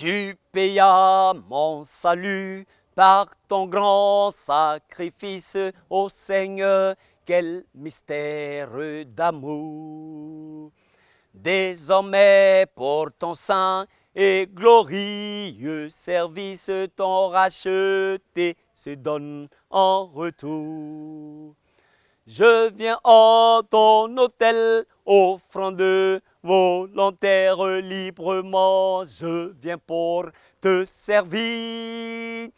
Tu payas mon salut par ton grand sacrifice, ô Seigneur, quel mystère d'amour. Désormais, pour ton saint et glorieux service, ton racheté se donne en retour. Je viens en ton autel, offrande volontaire librement. Je viens pour te servir.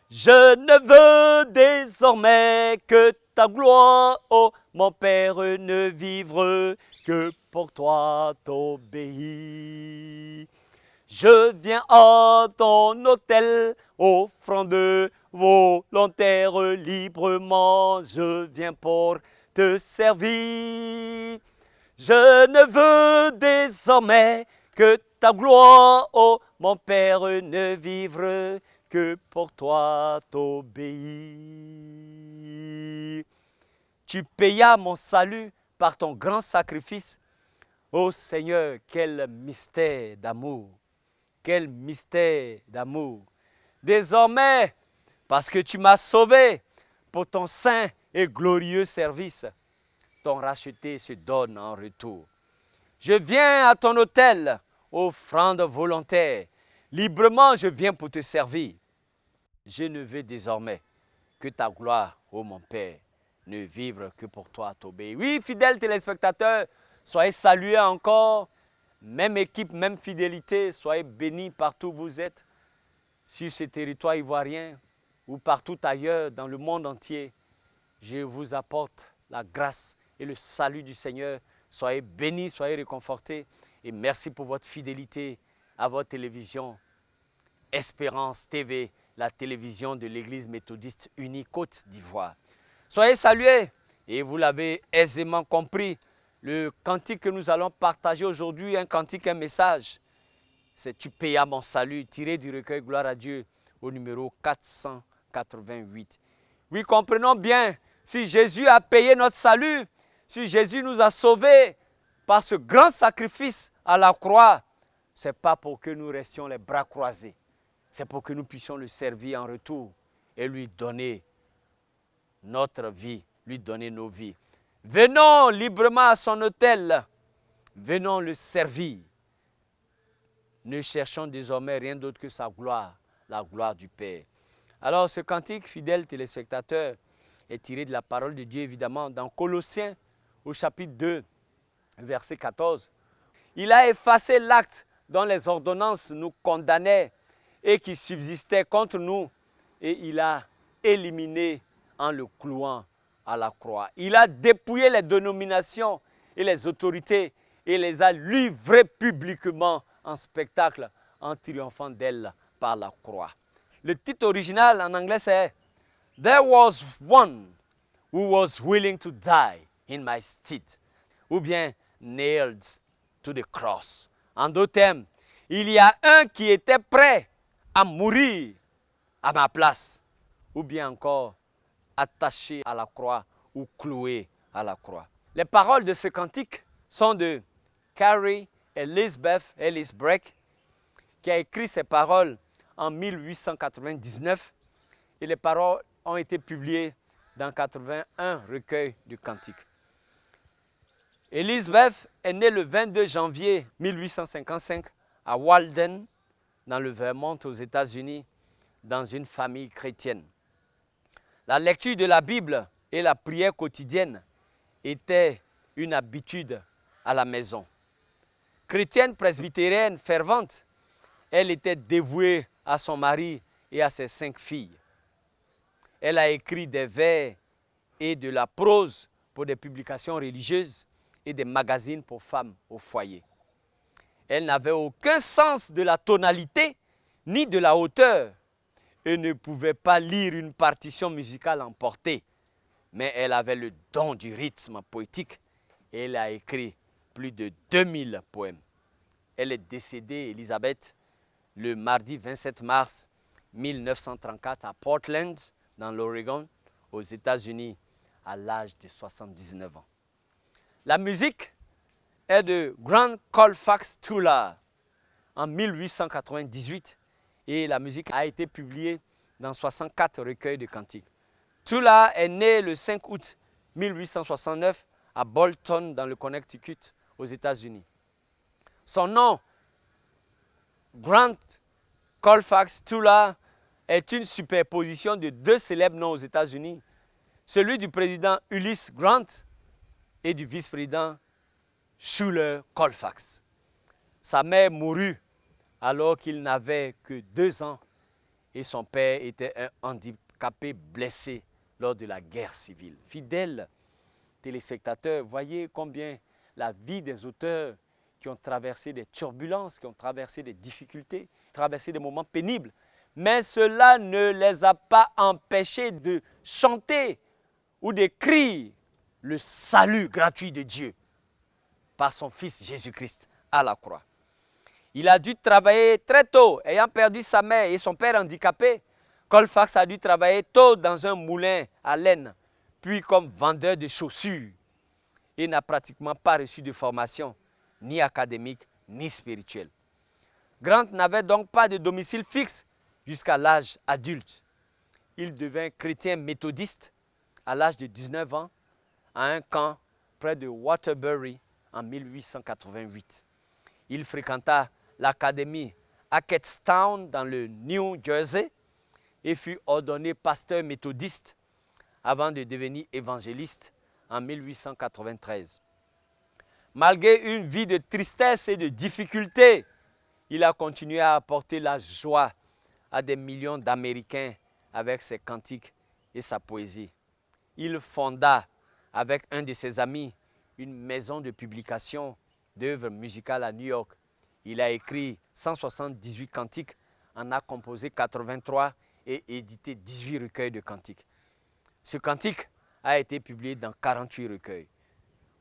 Je ne veux désormais que ta gloire, ô mon Père, ne vivre que pour toi t'obéir. Je viens en ton autel, offrande volontaire librement. Je viens pour te servir. Je ne veux désormais que ta gloire, ô mon Père, ne vivre que pour toi t'obéir. Tu payas mon salut par ton grand sacrifice. Ô Seigneur, quel mystère d'amour! Quel mystère d'amour! Désormais, parce que tu m'as sauvé pour ton saint et glorieux service, ton racheté se donne en retour. Je viens à ton autel, offrande volontaire. Librement, je viens pour te servir. Je ne veux désormais que ta gloire, ô mon Père, ne vivre que pour toi t'obéir. Oui, fidèles téléspectateurs, soyez salués encore. Même équipe, même fidélité, soyez bénis partout où vous êtes, sur ce territoire ivoirien ou partout ailleurs dans le monde entier. Je vous apporte la grâce et le salut du Seigneur. Soyez bénis, soyez réconfortés et merci pour votre fidélité à votre télévision Espérance TV, la télévision de l'Église méthodiste unie Côte d'Ivoire. Soyez salués et vous l'avez aisément compris. Le cantique que nous allons partager aujourd'hui, un cantique, un message, c'est « Tu payas mon salut » tiré du recueil « Gloire à Dieu » au numéro 488. Oui, comprenons bien, si Jésus a payé notre salut, si Jésus nous a sauvés par ce grand sacrifice à la croix, ce n'est pas pour que nous restions les bras croisés, c'est pour que nous puissions le servir en retour et lui donner notre vie, lui donner nos vies. Venons librement à son autel, venons le servir. Ne cherchons désormais rien d'autre que sa gloire, la gloire du Père. Alors ce cantique, fidèles téléspectateurs, est tiré de la parole de Dieu évidemment dans Colossiens au chapitre 2, verset 14. Il a effacé l'acte dont les ordonnances nous condamnaient et qui subsistait contre nous et il a éliminé en le clouant à la croix. Il a dépouillé les dénominations et les autorités et les a livrées publiquement en spectacle en triomphant d'elles par la croix. Le titre original en anglais c'est « There was one who was willing to die in my stead » ou bien « nailed to the cross ». En d'autres termes, il y a un qui était prêt à mourir à ma place ou bien encore attaché à la croix ou cloué à la croix. Les paroles de ce cantique sont de Carrie Elizabeth Ellis Breck, qui a écrit ces paroles en 1899 et les paroles ont été publiées dans 81 recueils de cantiques. Elizabeth est née le 22 janvier 1855 à Walden, dans le Vermont aux États-Unis, dans une famille chrétienne. La lecture de la Bible et la prière quotidienne étaient une habitude à la maison. Chrétienne presbytérienne fervente, elle était dévouée à son mari et à ses 5 filles. Elle a écrit des vers et de la prose pour des publications religieuses et des magazines pour femmes au foyer. Elle n'avait aucun sens de la tonalité ni de la hauteur et ne pouvait pas lire une partition musicale en portée. Mais elle avait le don du rythme poétique et elle a écrit plus de 2000 poèmes. Elle est décédée, Elisabeth, le mardi 27 mars 1934 à Portland, dans l'Oregon, aux États-Unis, à l'âge de 79 ans. La musique est de Grant Colfax Tuller, en 1898 et la musique a été publiée dans 64 recueils de cantiques. Tula est né le 5 août 1869 à Bolton dans le Connecticut aux États-Unis. Son nom, Grant Colfax Tula, est une superposition de deux célèbres noms aux États-Unis, celui du président Ulysses Grant et du vice-président Schuyler Colfax. Sa mère mourut alors qu'il n'avait que 2 ans et son père était un handicapé blessé lors de la guerre civile. Fidèles téléspectateurs, voyez combien la vie des auteurs qui ont traversé des turbulences, qui ont traversé des difficultés, traversé des moments pénibles, mais cela ne les a pas empêchés de chanter ou d'écrire le salut gratuit de Dieu par son Fils Jésus-Christ à la croix. Il a dû travailler très tôt, ayant perdu sa mère et son père handicapé. Colfax a dû travailler tôt dans un moulin à laine, puis comme vendeur de chaussures. Il n'a pratiquement pas reçu de formation, ni académique, ni spirituelle. Grant n'avait donc pas de domicile fixe jusqu'à l'âge adulte. Il devint chrétien méthodiste à l'âge de 19 ans à un camp près de Waterbury en 1888. Il fréquenta l'académie Hackettstown dans le New Jersey et fut ordonné pasteur méthodiste avant de devenir évangéliste en 1893. Malgré une vie de tristesse et de difficultés, il a continué à apporter la joie à des millions d'Américains avec ses cantiques et sa poésie. Il fonda avec un de ses amis une maison de publication d'œuvres musicales à New York. Il a écrit 178 cantiques, en a composé 83 et édité 18 recueils de cantiques. Ce cantique a été publié dans 48 recueils.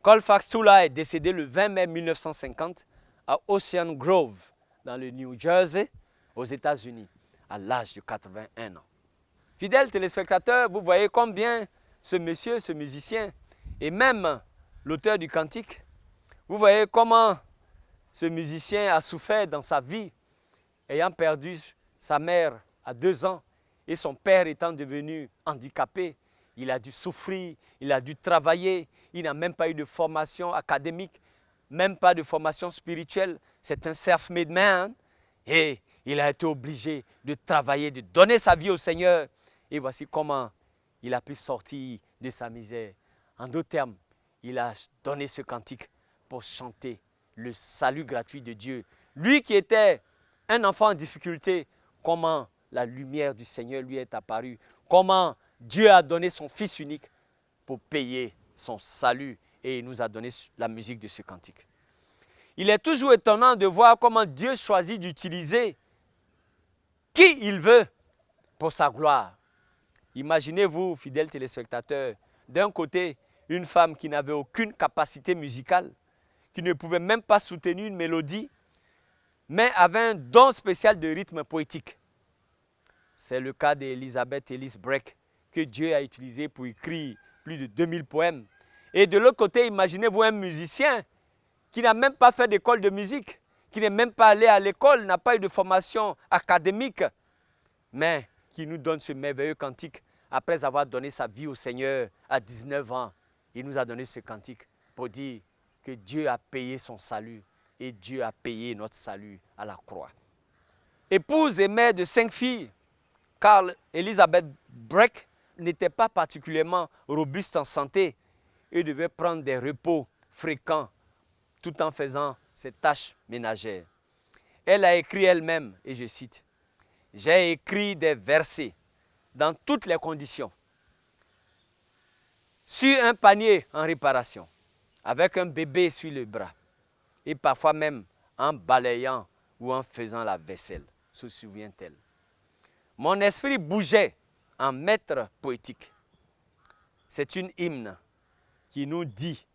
Colfax Tula est décédé le 20 mai 1950 à Ocean Grove, dans le New Jersey, aux États-Unis, à l'âge de 81 ans. Fidèles téléspectateurs, vous voyez combien ce monsieur, ce musicien, et même l'auteur du cantique, vous voyez comment ce musicien a souffert dans sa vie, ayant perdu sa mère à 2 ans et son père étant devenu handicapé. Il a dû souffrir, il a dû travailler, il n'a même pas eu de formation académique, même pas de formation spirituelle. C'est un self-made man et il a été obligé de travailler, de donner sa vie au Seigneur. Et voici comment il a pu sortir de sa misère. En d'autres termes, il a donné ce cantique pour chanter le salut gratuit de Dieu. Lui qui était un enfant en difficulté, comment la lumière du Seigneur lui est apparue, comment Dieu a donné son Fils unique pour payer son salut et il nous a donné la musique de ce cantique. Il est toujours étonnant de voir comment Dieu choisit d'utiliser qui il veut pour sa gloire. Imaginez-vous, fidèles téléspectateurs, d'un côté, une femme qui n'avait aucune capacité musicale, qui ne pouvait même pas soutenir une mélodie, mais avait un don spécial de rythme poétique. C'est le cas d'Elizabeth Ellis Breck, que Dieu a utilisé pour écrire plus de 2000 poèmes. Et de l'autre côté, imaginez-vous un musicien qui n'a même pas fait d'école de musique, qui n'est même pas allé à l'école, n'a pas eu de formation académique, mais qui nous donne ce merveilleux cantique après avoir donné sa vie au Seigneur à 19 ans. Il nous a donné ce cantique pour dire que Dieu a payé son salut et Dieu a payé notre salut à la croix. Épouse et mère de 5 filles, car Elizabeth Breck n'était pas particulièrement robuste en santé et devait prendre des repos fréquents tout en faisant ses tâches ménagères. Elle a écrit elle-même, et je cite, « J'ai écrit des versets dans toutes les conditions, sur un panier en réparation, avec un bébé sur le bras, et parfois même en balayant ou en faisant la vaisselle, se souvient-elle. Mon esprit bougeait en maître poétique. C'est une hymne qui nous dit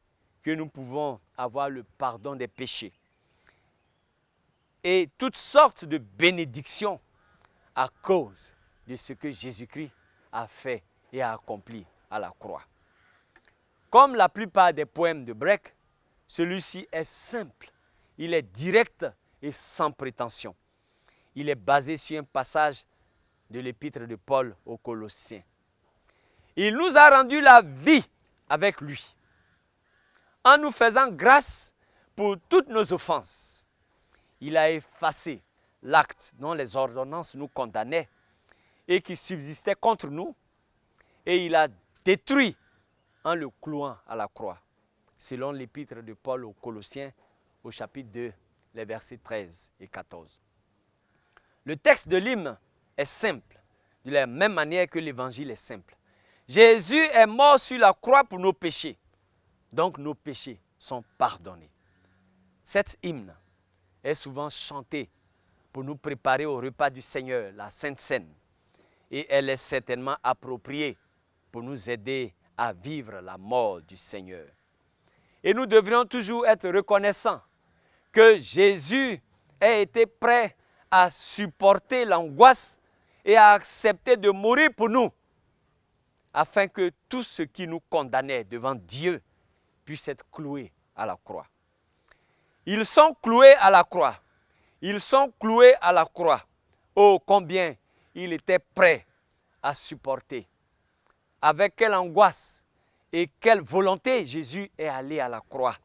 que nous pouvons avoir le pardon des péchés et toutes sortes de bénédictions à cause de ce que Jésus-Christ a fait et a accompli à la croix. Comme la plupart des poèmes de Breck, celui-ci est simple, il est direct et sans prétention. Il est basé sur un passage de l'épître de Paul aux Colossiens. Il nous a rendu la vie avec lui, en nous faisant grâce pour toutes nos offenses. Il a effacé l'acte dont les ordonnances nous condamnaient et qui subsistait contre nous, et il a détruit en le clouant à la croix, selon l'épître de Paul aux Colossiens, au chapitre 2, les versets 13 et 14. Le texte de l'hymne est simple, de la même manière que l'évangile est simple. Jésus est mort sur la croix pour nos péchés, donc nos péchés sont pardonnés. Cet hymne est souvent chanté pour nous préparer au repas du Seigneur, la Sainte Seine, et elle est certainement appropriée pour nous aider à vivre la mort du Seigneur. Et nous devrions toujours être reconnaissants que Jésus ait été prêt à supporter l'angoisse et à accepter de mourir pour nous, afin que tout ce qui nous condamnait devant Dieu puisse être cloué à la croix. Ils sont cloués à la croix. Ils sont cloués à la croix. Oh, combien il était prêt à supporter. Avec quelle angoisse et quelle volonté Jésus est allé à la croix.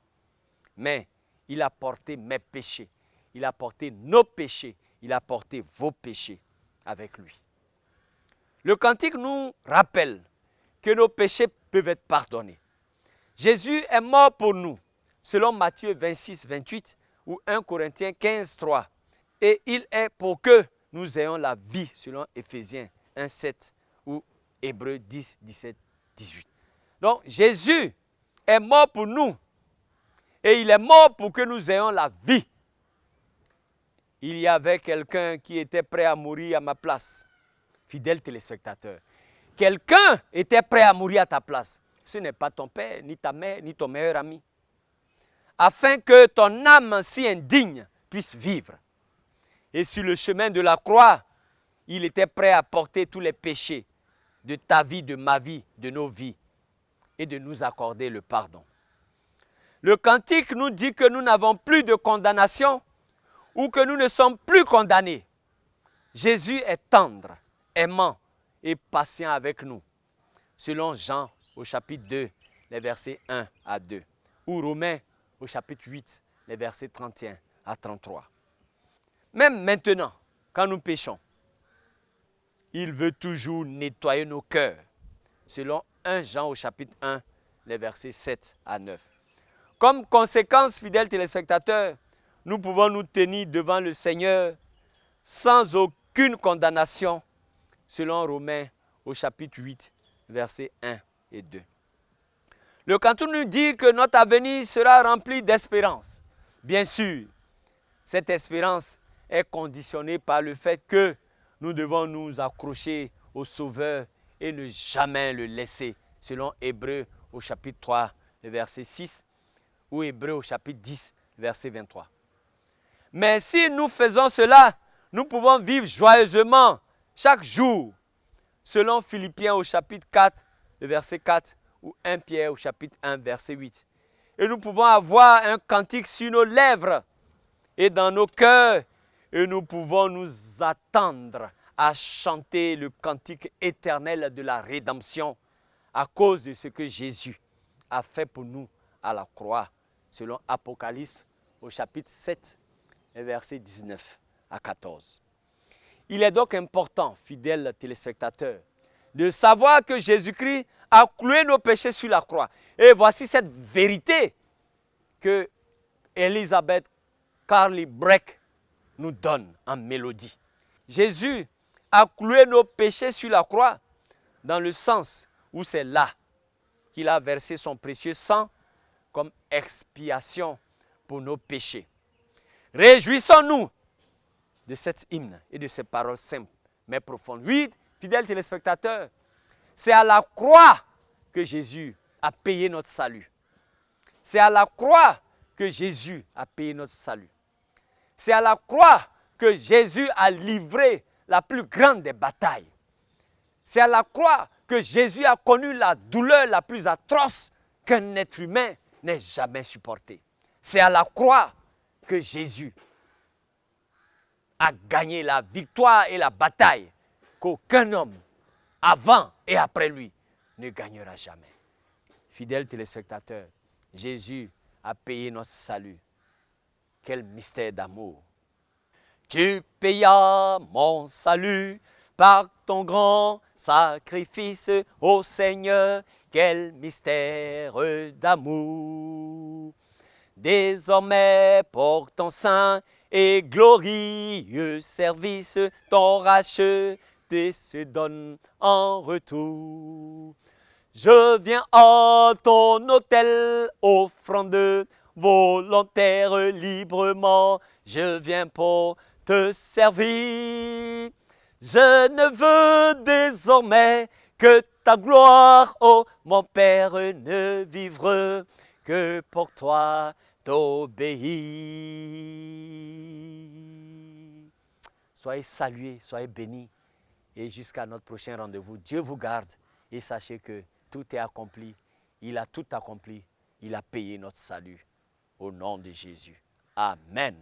Mais il a porté mes péchés. Il a porté nos péchés. Il a porté vos péchés avec lui. Le cantique nous rappelle que nos péchés peuvent être pardonnés. Jésus est mort pour nous, selon Matthieu 26, 28 ou 1 Corinthiens 15, 3. Et il est pour que nous ayons la vie, selon Éphésiens 1, 7 ou Hébreux 10, 17, 18. Donc Jésus est mort pour nous et il est mort pour que nous ayons la vie. Il y avait quelqu'un qui était prêt à mourir à ma place. Fidèle téléspectateur. Quelqu'un était prêt à mourir à ta place. Ce n'est pas ton père, ni ta mère, ni ton meilleur ami. Afin que ton âme si indigne puisse vivre. Et sur le chemin de la croix, il était prêt à porter tous les péchés de ta vie, de ma vie, de nos vies, et de nous accorder le pardon. Le cantique nous dit que nous n'avons plus de condamnation ou que nous ne sommes plus condamnés. Jésus est tendre, aimant et patient avec nous, selon Jean au chapitre 2, les versets 1 à 2, ou Romains au chapitre 8, les versets 31 à 33. Même maintenant, quand nous péchons, il veut toujours nettoyer nos cœurs, selon 1 Jean au chapitre 1, les versets 7 à 9. Comme conséquence, fidèles téléspectateurs, nous pouvons nous tenir devant le Seigneur sans aucune condamnation, selon Romains au chapitre 8, versets 1 et 2. Le cantique nous dit que notre avenir sera rempli d'espérance. Bien sûr, cette espérance est conditionnée par le fait que nous devons nous accrocher au Sauveur et ne jamais le laisser, selon Hébreux au chapitre 3, verset 6, ou Hébreux au chapitre 10, verset 23. Mais si nous faisons cela, nous pouvons vivre joyeusement chaque jour, selon Philippiens au chapitre 4, le verset 4, ou 1 Pierre au chapitre 1, verset 8. Et nous pouvons avoir un cantique sur nos lèvres et dans nos cœurs, et nous pouvons nous attendre à chanter le cantique éternel de la rédemption à cause de ce que Jésus a fait pour nous à la croix, selon Apocalypse au chapitre 7, versets 19 à 14. Il est donc important, fidèles téléspectateurs, de savoir que Jésus-Christ a cloué nos péchés sur la croix. Et voici cette vérité que Elisabeth Carly Breck nous donne en mélodie. Jésus a cloué nos péchés sur la croix dans le sens où c'est là qu'il a versé son précieux sang comme expiation pour nos péchés. Réjouissons-nous de cet hymne et de ces paroles simples mais profondes. Oui, fidèles téléspectateurs, c'est à la croix que Jésus a payé notre salut. C'est à la croix que Jésus a payé notre salut. C'est à la croix que Jésus a livré la plus grande des batailles. C'est à la croix que Jésus a connu la douleur la plus atroce qu'un être humain n'ait jamais supportée. C'est à la croix que Jésus a gagné la victoire et la bataille qu'aucun homme, avant et après lui, ne gagnera jamais. Fidèles téléspectateurs, Jésus a payé notre salut. Quel mystère d'amour! Tu payas mon salut par ton grand sacrifice, ô Seigneur, quel mystère d'amour! Désormais, pour ton saint et glorieux service, ton racheté se donne en retour. Je viens à ton autel, offrande volontaire librement, je viens pour te servir. Je ne veux désormais que ta gloire, ô mon Père, ne vivre que pour toi t'obéir. Soyez salués, soyez bénis et jusqu'à notre prochain rendez-vous. Dieu vous garde et sachez que tout est accompli. Il a tout accompli. Il a payé notre salut. Au nom de Jésus. Amen.